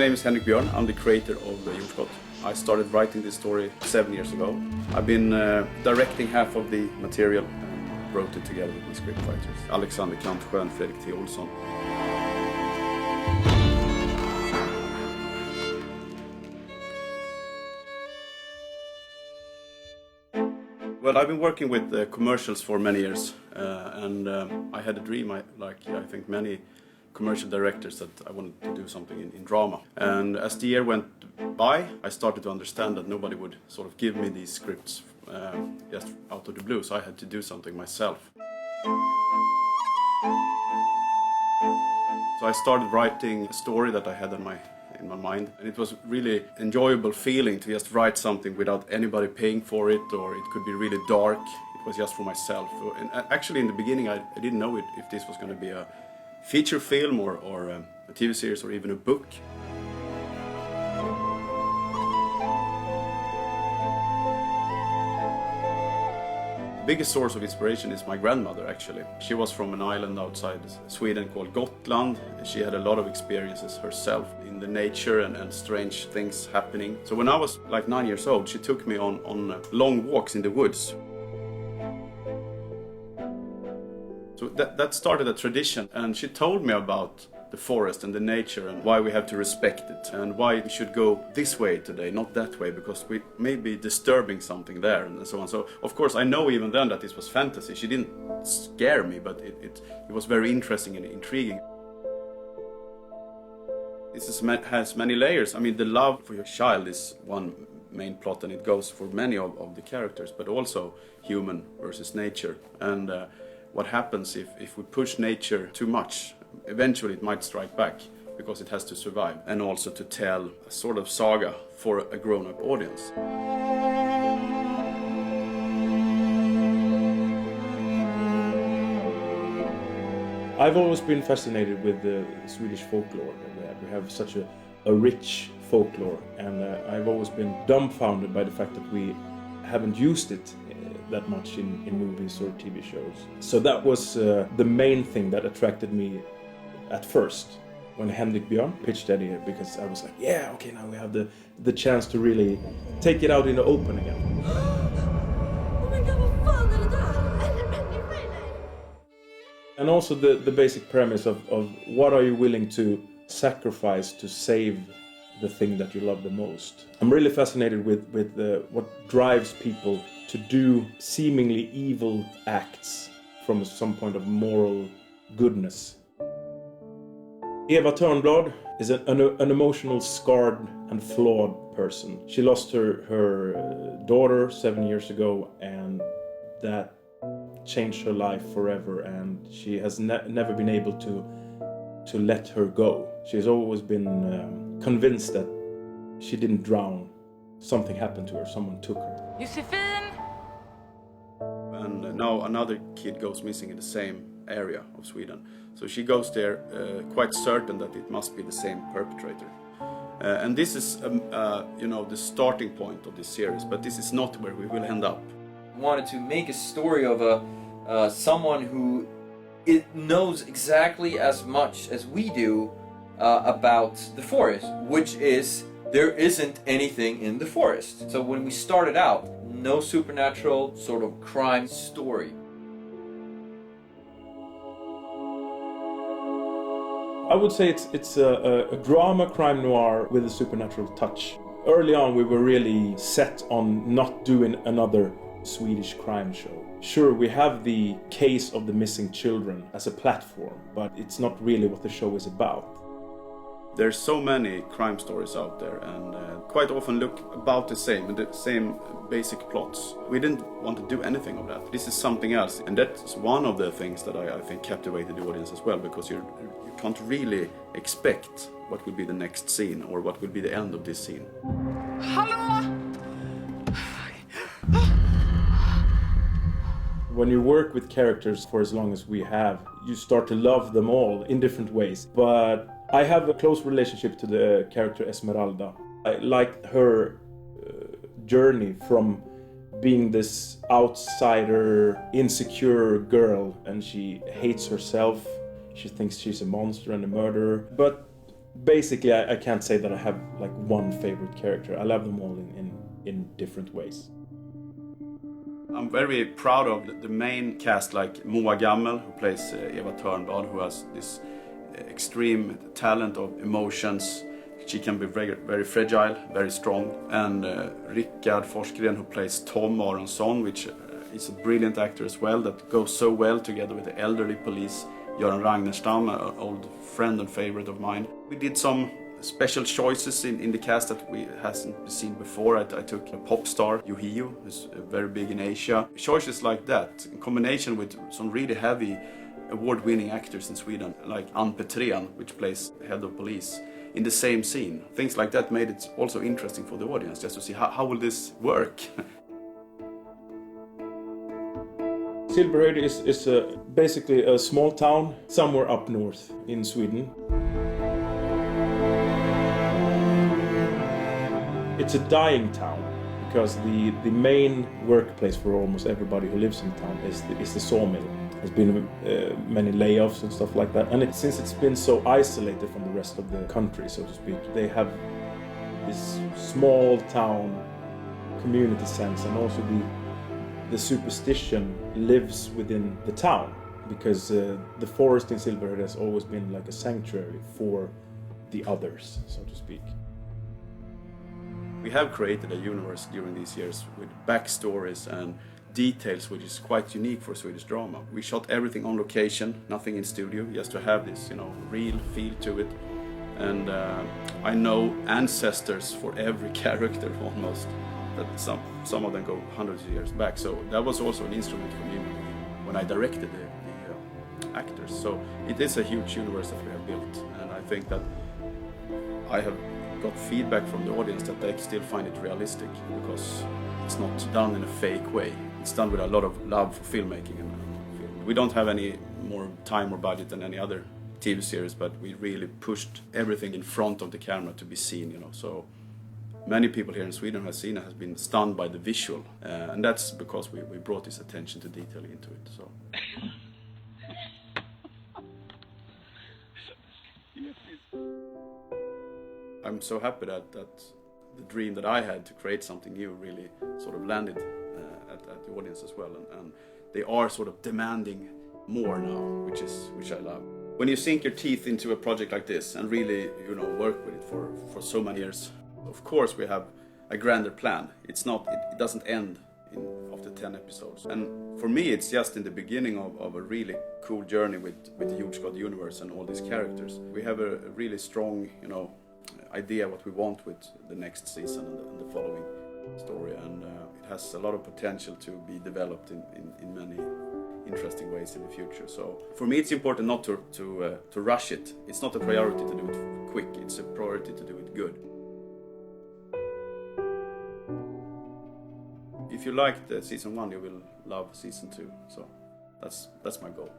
My name is Henrik Björn. I'm the creator of Jordskott. I started writing this story 7 years ago. I've been directing half of the material and wrote it together with my scriptwriters, Alexander Kantsjö and Fredrik T. Olsson. Well, I've been working with commercials for many years, and I had a dream, like I think many commercial directors, that I wanted to do something in drama. And as the year went by, I started to understand that nobody would sort of give me these scripts just out of the blue, so I had to do something myself. So I started writing a story that I had in my mind, and it was really enjoyable feeling to just write something without anybody paying for it, or it could be really dark. It was just for myself. And actually in the beginning I didn't know if this was going to be a feature film or a TV series or even a book. The biggest source of inspiration is my grandmother, actually. She was from an island outside Sweden called Gotland. She had a lot of experiences herself in the nature and strange things happening. So when I was like 9 years old, she took me on long walks in the woods. So that started a tradition, and she told me about the forest and the nature and why we have to respect it and why we should go this way today, not that way, because we may be disturbing something there and so on. So of course I know even then that this was fantasy. She didn't scare me, but it was very interesting and intriguing. This has many layers. I mean, the love for your child is one main plot, and it goes for many of the characters, but also human versus nature. And what happens if we push nature too much? Eventually it might strike back, because it has to survive, and also to tell a sort of saga for a grown-up audience. I've always been fascinated with the Swedish folklore. We have such a rich folklore, and I've always been dumbfounded by the fact that we haven't used it that much in movies or TV shows. So that was the main thing that attracted me at first when Henrik Björn pitched that idea, because I was like, yeah, okay, now we have the chance to really take it out in the open again. Oh my god, vad fan är det där? And also the basic premise of what are you willing to sacrifice to save the thing that you love the most. I'm really fascinated with what drives people to do seemingly evil acts from some point of moral goodness. Eva Thörnblad is an emotional, scarred and flawed person. She lost her daughter 7 years ago, and that changed her life forever, and she has never been able to let her go. She's always been convinced that she didn't drown. Something happened to her, someone took her. Josefin! And now another kid goes missing in the same area of Sweden. So she goes there quite certain that it must be the same perpetrator. And this is, the starting point of this series, but this is not where we will end up. We wanted to make a story of someone who knows exactly as much as we do about the forest, which is there isn't anything in the forest. So when we started out, no supernatural sort of crime story. I would say it's a drama crime noir with a supernatural touch. Early on we were really set on not doing another Swedish crime show. Sure, we have the case of the missing children as a platform, but it's not really what the show is about. There's so many crime stories out there, and quite often look about the same basic plots. We didn't want to do anything of that. This is something else, and that's one of the things that I think captivated the audience as well, because you can't really expect what will be the next scene or what will be the end of this scene. Hallå! When you work with characters for as long as we have, you start to love them all in different ways. But I have a close relationship to the character Esmeralda. I like her journey from being this outsider, insecure girl, and she hates herself. She thinks she's a monster and a murderer. But basically, I can't say that I have like one favorite character. I love them all in different ways. I'm very proud of the main cast, like Moa Gammel, who plays Eva Thörnblad, who has this extreme talent of emotions. She can be very, very fragile, very strong. And Rickard Forsgren, who plays Tom Aronsson, which is a brilliant actor as well, that goes so well together with the elderly police, Göran Ragnarstam, an old friend and favorite of mine. We did some special choices in the cast that we hasn't seen before. I took a pop star, Yohio, who's very big in Asia. Choices like that, in combination with some really heavy award-winning actors in Sweden, like Ann Petrén, which plays head of police, in the same scene. Things like that made it also interesting for the audience, just to see how will this work. Silverhöjd is basically a small town somewhere up north in Sweden. It's a dying town because the main workplace for almost everybody who lives in town is the sawmill. There's been many layoffs and stuff like that, and since it's been so isolated from the rest of the country, so to speak, they have this small town community sense, and also the superstition lives within the town, because the forest in Silverhöjd has always been like a sanctuary for the others, so to speak. We have created a universe during these years with backstories and details which is quite unique for Swedish drama. We shot everything on location, nothing in studio, just to have this, real feel to it. And I know ancestors for every character almost, that some of them go hundreds of years back. So that was also an instrument for me when I directed the actors. So it is a huge universe that we have built, and I think that I have got feedback from the audience that they still find it realistic, because it's not done in a fake way. It's done with a lot of love for filmmaking and film. We don't have any more time or budget than any other TV series, but we really pushed everything in front of the camera to be seen, So many people here in Sweden who have seen it has been stunned by the visual, and that's because we brought this attention to detail into it. So. I'm so happy that the dream that I had to create something new really sort of landed at the audience as well, and they are sort of demanding more now, which I love. When you sink your teeth into a project like this and really work with it for so many years, of course we have a grander plan. It doesn't end after 10 episodes, and for me it's just in the beginning of a really cool journey with the Jordskott universe and all these characters. We have a really strong idea what we want with the next season and the following story, and it has a lot of potential to be developed in many interesting ways in the future. So for me it's important not to rush it. It's not a priority to do it quick, it's a priority to do it good. If you liked season 1, you will love season 2, so that's my goal.